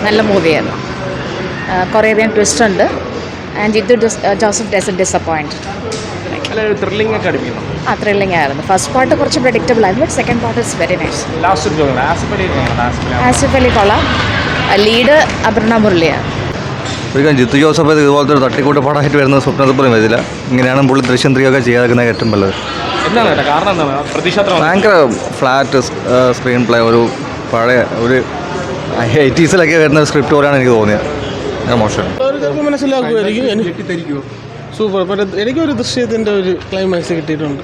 നല്ല മൂവിയായിരുന്നു. കുറേയധികം ട്വിസ്റ്റ് ഉണ്ട്. And Jeethu Joseph doesn't disappoint. Thrilling ആയിരുന്നു. ഫസ്റ്റ് പാർട്ട് കുറച്ച് പ്രെഡിക്റ്റബിൾ ആയിരുന്നു, but second part is very nice. Asif Ali കൊള്ളാം. ലീഡ് അപർണ മുരളിയാണ്. ഒരിക്കലും ജിത്തു ജോസഫ് ഇതുപോലത്തെ ഒരു തട്ടിക്കൂട്ട് പടമായിട്ട് വരുന്നത് സ്വപ്നത്തിൽ പോലും വരില്ല. ഇങ്ങനെയാണ് പുള്ളി ദൃശ്യം 3 ഒക്കെ ചെയ്യാതിരിക്കുന്നത് ഏറ്റവും നല്ലത്. ഭയങ്കര ഫ്ലാറ്റ് സ്ക്രീൻ പ്ലേ, ഒരു പഴയ ഒരു 80s വരുന്ന സ്ക്രിപ്റ്റ് പോലെയാണ് എനിക്ക് തോന്നിയത്. ഞാൻ മോശം മനസ്സിലാക്കുമായിരിക്കും. സൂപ്പർ. എനിക്കൊരു ദൃശ്യത്തിൻ്റെ ഒരു ക്ലൈമാക്സ് കിട്ടിയിട്ടുണ്ട്.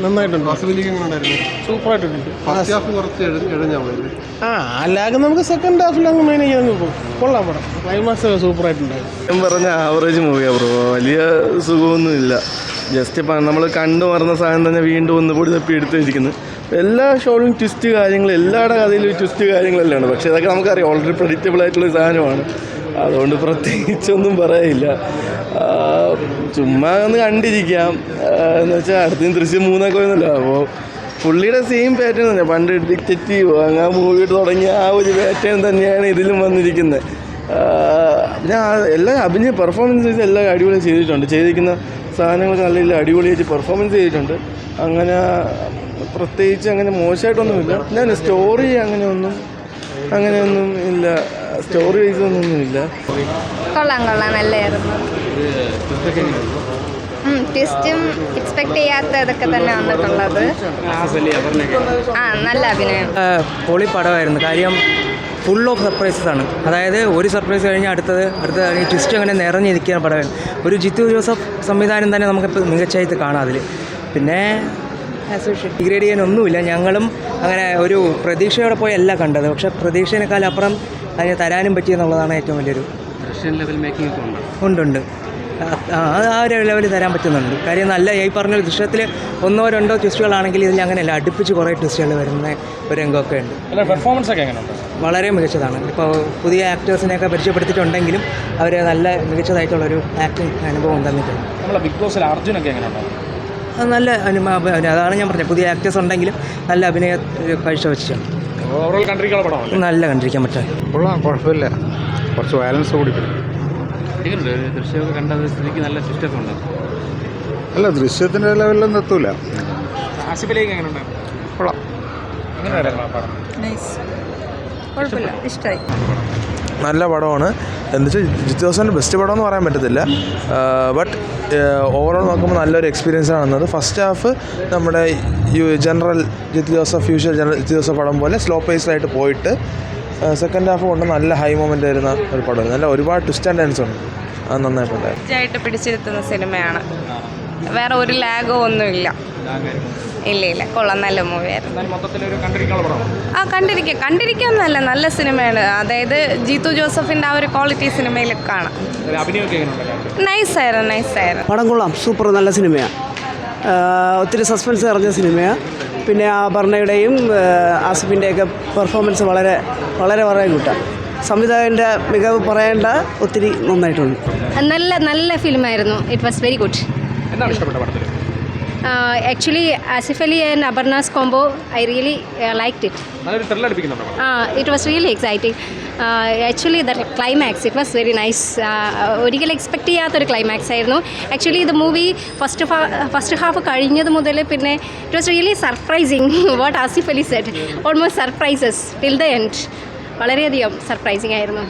നന്നായിട്ടുണ്ട്. സൂപ്പറായിട്ടുണ്ട്. അല്ലാതെ നമുക്ക് സെക്കൻഡ് ഹാഫിൽ അങ്ങ് മെയിൻ ചെയ്യാൻ പോകും. കൊള്ളാം പടം. ക്ലൈമാക്സ് ഒക്കെ സൂപ്പറായിട്ടുണ്ടായിരുന്നു. ഞാൻ പറഞ്ഞ ആവറേജ് മൂവിയാണ് ബ്രോ. വലിയ സുഖമൊന്നുമില്ല. ജസ്റ്റ് നമ്മൾ കണ്ടു മറന്ന സാധനം തന്നെ വീണ്ടും ഒന്നുകൂടി തപ്പി എടുത്ത് വെച്ചിരിക്കുന്നത്. എല്ലാ ഷോയിലും ട്വിസ്റ്റ് കാര്യങ്ങൾ, എല്ലാവരുടെ കഥയിലും ട്വിസ്റ്റ് കാര്യങ്ങളെല്ലാം ഉണ്ട്. പക്ഷേ ഇതൊക്കെ നമുക്കറിയാം, ഓൾറെഡി പ്രെഡിക്റ്റബിൾ ആയിട്ടുള്ളൊരു സാധനമാണ്. അതുകൊണ്ട് പ്രത്യേകിച്ചൊന്നും പറയില്ല. ചുമ്മാ ഒന്ന് കണ്ടിരിക്കാം എന്ന് വെച്ചാൽ അടുത്ത ദൃശ്യം 3 വരുന്നല്ലോ. അപ്പോൾ പുള്ളിയുടെ സെയിം പാറ്റേൺ തന്നെ, പണ്ട് ഡിറ്റക്റ്റീവ് അങ്ങനെ മൂവി തുടങ്ങിയ ആ ഒരു പാറ്റേൺ തന്നെയാണ് ഇതിലും വന്നിരിക്കുന്നത്. പിന്നെ എല്ലാ പെർഫോമൻസ് എല്ലാം അടിപൊളി ചെയ്തിരിക്കുന്ന സാധനങ്ങളൊക്കെ നല്ല അടിപൊളിയായിട്ട് പെർഫോമൻസ് ചെയ്തിട്ടുണ്ട്. അങ്ങനെ പ്രത്യേകിച്ച് അങ്ങനെ മോശമായിട്ടൊന്നുമില്ല. ഞാൻ സ്റ്റോറി അങ്ങനെയൊന്നും ഇല്ല. സ്റ്റോറി വൈസ് ഒന്നുമില്ല. കൊള്ളാം നല്ലായിരുന്നു. ട്വിസ്റ്റും എക്സ്പെക്ട് ചെയ്യാത്തതൊക്കെ തന്നെ വന്നിട്ടുള്ളത്. നല്ല അഭിനയം. പൊളി പടമായിരുന്നു. കാര്യം ഫുൾ ഓഫ് സർപ്രൈസസ് ആണ്. അതായത് ഒരു സർപ്രൈസ് കഴിഞ്ഞാൽ അടുത്തത് ട്വിസ്റ്റ് അങ്ങനെ നിറഞ്ഞിരിക്കുന്ന പടമായിരുന്നു. ഒരു ജിത്തു ജോസഫ് സംവിധാനം തന്നെ നമുക്കിപ്പോൾ മികച്ചായിട്ട് കാണാം അതിൽ. പിന്നെ ഡിഗ്രേഡ് ചെയ്യാനൊന്നുമില്ല. ഞങ്ങളും അങ്ങനെ ഒരു പ്രതീക്ഷയോടെ പോയി അല്ല കണ്ടത്. പക്ഷേ പ്രതീക്ഷേനേക്കാൾ അപ്പുറം അതിന് തരാനും പറ്റിയെന്നുള്ളതാണ് ഏറ്റവും വലിയൊരു ഉണ്ട്. ആ ഒരു ലെവലിൽ തരാൻ പറ്റുന്നുണ്ട്. കാര്യം നല്ല ഈ പറഞ്ഞ ദൃശ്യത്തിൽ 1-2 ട്വിസ്റ്റുകളാണെങ്കിൽ ഇതിൽ അങ്ങനെയല്ല, അടുപ്പിച്ച് കുറേ ട്വിസ്റ്റുകൾ വരുന്ന ഒരു രംഗമൊക്കെ ഉണ്ട്. പെർഫോമൻസ് ഒക്കെ എങ്ങനെയുണ്ട്? വളരെ മികച്ചതാണ്. ഇപ്പോൾ പുതിയ ആക്ടേഴ്സിനെയൊക്കെ പരിചയപ്പെടുത്തിയിട്ടുണ്ടെങ്കിലും അവർ നല്ല മികച്ചതായിട്ടുള്ളൊരു ആക്ടിങ് അനുഭവം തന്നിട്ടുണ്ട്. ബിഗ് ബോസിൽ അർജുനൊക്കെ എങ്ങനെയുണ്ട്? അത് നല്ല അതാണ് ഞാൻ പറഞ്ഞത്, പുതിയ ആക്ടേഴ്സ് ഉണ്ടെങ്കിലും നല്ല അഭിനയ കാഴ്ചവെച്ചിട്ടുണ്ട്. നല്ല കണ്ടിരിക്കാൻ പറ്റാൻ കൊള്ളാം, കുഴപ്പമില്ല. കുറച്ച് വയലൻസ് കൂടി ദൃശ്യമൊക്കെ കണ്ടത് സ്ഥിതിക്ക് നല്ല ട്വിസ്റ്റൊക്കെ ഉണ്ട്. അല്ല, ദൃശ്യത്തിൻ്റെ ലെവലിലൊന്നും എത്തൂല. കൊള്ളാം, ഇഷ്ടമായി. നല്ല പടമാണ്. എന്നുവെച്ചാൽ ജിത്തു ജോസഫിൻ്റെ ബെസ്റ്റ് പടം എന്ന് പറയാൻ പറ്റത്തില്ല. ബട്ട് ഓവറോൾ നോക്കുമ്പോൾ നല്ലൊരു എക്സ്പീരിയൻസ് ആണെന്നത്. ഫസ്റ്റ് ഹാഫ് നമ്മുടെ ജനറൽ ജിത്തു ജോസഫ് ജിത്തു ജോസഫ് പടം പോലെ സ്ലോ പേസ്ഡായിട്ട് പോയിട്ട് സെക്കൻഡ് ഹാഫ് കൊണ്ട് നല്ല ഹൈ മൊമെൻ്റ് വരുന്ന ഒരു പടം. നല്ല ഒരുപാട് ട്വിസ്റ്റ് ആൻഡ് ടേൺസ് ഉണ്ട്. അത് നന്നായിട്ടുണ്ടായിരുന്നു. പിടിച്ചിരുത്തുന്ന സിനിമയാണ്. വേറെ ഒരു ലാഗോ ഒന്നുമില്ല. ഇല്ല കൊള്ളാം. നല്ല മൂവിയായിരുന്നു. കണ്ടിരിക്കാന്നല്ല, നല്ല സിനിമയാണ്. അതായത് ജിത്തു ജോസഫിൻ്റെ ആ ഒരു ക്വാളിറ്റി സിനിമയിൽ കാണാം. നൈസായിരുന്നു. പടം കൊള്ളാം, സൂപ്പർ, നല്ല സിനിമയാണ്. ഒത്തിരി സസ്പെൻസ് നിറഞ്ഞ സിനിമയാണ്. പിന്നെ അപർണയുടെയും ആസിഫിൻ്റെയൊക്കെ പെർഫോമൻസ് വളരെ വളരെ വളരെ കൂട്ടാം. സംവിധായകൻ്റെ മികവ് പറയേണ്ട, ഒത്തിരി നന്നായിട്ടുണ്ട്. നല്ല ഫിലിമായിരുന്നു. It was very good. Actually, Asif Ali and Abarna's combo, I really liked it. It was really exciting. Actually, the climax, it was very nice. ഒരിക്കലും എക്സ്പെക്ട് ചെയ്യാത്തൊരു ക്ലൈമാക്സ് ആയിരുന്നു. Actually the movie first half കഴിഞ്ഞത് മുതൽ പിന്നെ it was really surprising. What Asif Ali said, almost surprises till the end. വളരെയധികം surprising ആയിരുന്നു.